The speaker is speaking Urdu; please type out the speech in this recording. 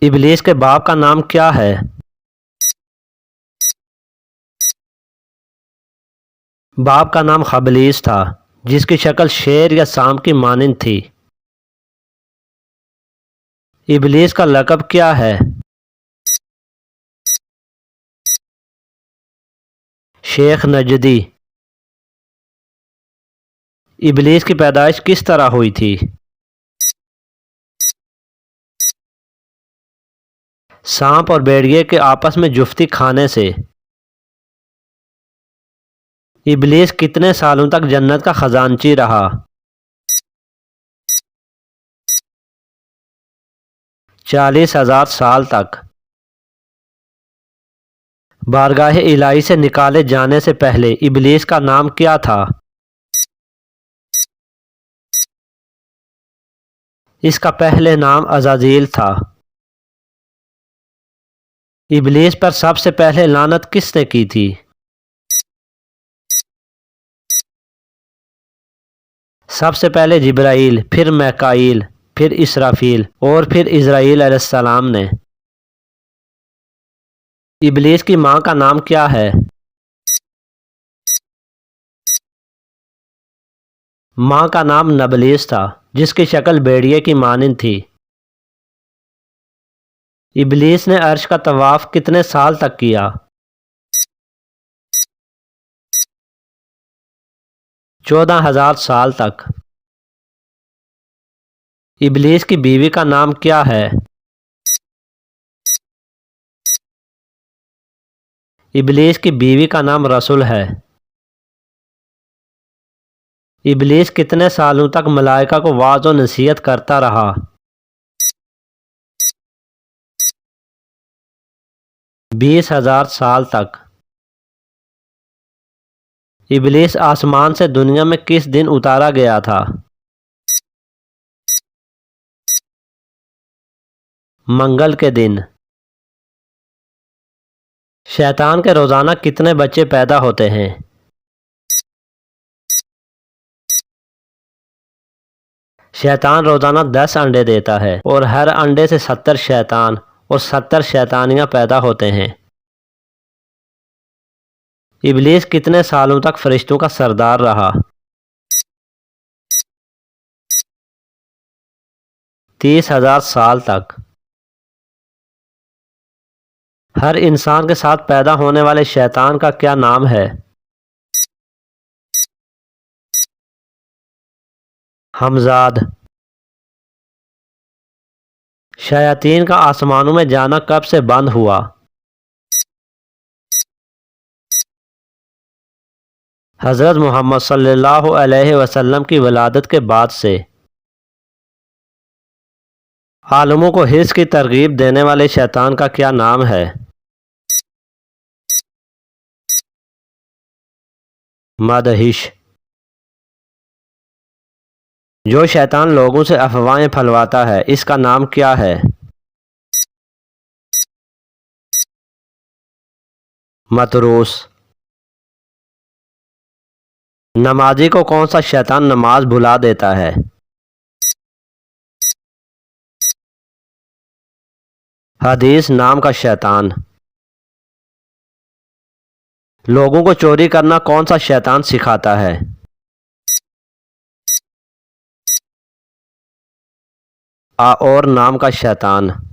ابلیس کے باپ کا نام کیا ہے؟ باپ کا نام خبلیس تھا جس کی شکل شیر یا سانپ کی مانند تھی۔ ابلیس کا لقب کیا ہے؟ شیخ نجدی۔ ابلیس کی پیدائش کس طرح ہوئی تھی؟ سانپ اور بھیڑیے کے آپس میں جفتی کھانے سے۔ ابلیس کتنے سالوں تک جنت کا خزانچی رہا؟ 40,000 سال تک۔ بارگاہ الہی سے نکالے جانے سے پہلے ابلیس کا نام کیا تھا؟ اس کا پہلے نام عزازیل تھا۔ ابلیس پر سب سے پہلے لعنت کس نے کی تھی؟ سب سے پہلے جبرائیل، پھر میکائیل، پھر اسرافیل اور پھر عزرائیل علیہ السلام نے۔ ابلیس کی ماں کا نام کیا ہے؟ ماں کا نام نبلیس تھا جس کی شکل بھیڑیے کی مانند تھی۔ ابلیس نے عرش کا طواف کتنے سال تک کیا؟ 14,000 سال تک۔ ابلیس کی بیوی کا نام کیا ہے؟ ابلیس کی بیوی کا نام رسل ہے۔ ابلیس کتنے سالوں تک ملائکہ کو وعظ و نصیحت کرتا رہا؟ 20,000 سال تک۔ ابلیس آسمان سے دنیا میں کس دن اتارا گیا تھا؟ منگل کے دن۔ شیطان کے روزانہ کتنے بچے پیدا ہوتے ہیں؟ شیطان روزانہ 10 انڈے دیتا ہے اور ہر انڈے سے 70 شیطان اور 70 شیطانیاں پیدا ہوتے ہیں۔ ابلیس کتنے سالوں تک فرشتوں کا سردار رہا؟ 30,000 سال تک۔ ہر انسان کے ساتھ پیدا ہونے والے شیطان کا کیا نام ہے؟ حمزاد۔ شیاطین کا آسمانوں میں جانا کب سے بند ہوا؟ حضرت محمد صلی اللہ علیہ وسلم کی ولادت کے بعد سے۔ عالموں کو حرص کی ترغیب دینے والے شیطان کا کیا نام ہے؟ مدہش۔ جو شیطان لوگوں سے افواہیں پھیلاتا ہے اس کا نام کیا ہے؟ مطروس۔ نمازی کو کون سا شیطان نماز بھلا دیتا ہے؟ حدیث نام کا شیطان۔ لوگوں کو چوری کرنا کون سا شیطان سکھاتا ہے؟ اور نام کا شیطان۔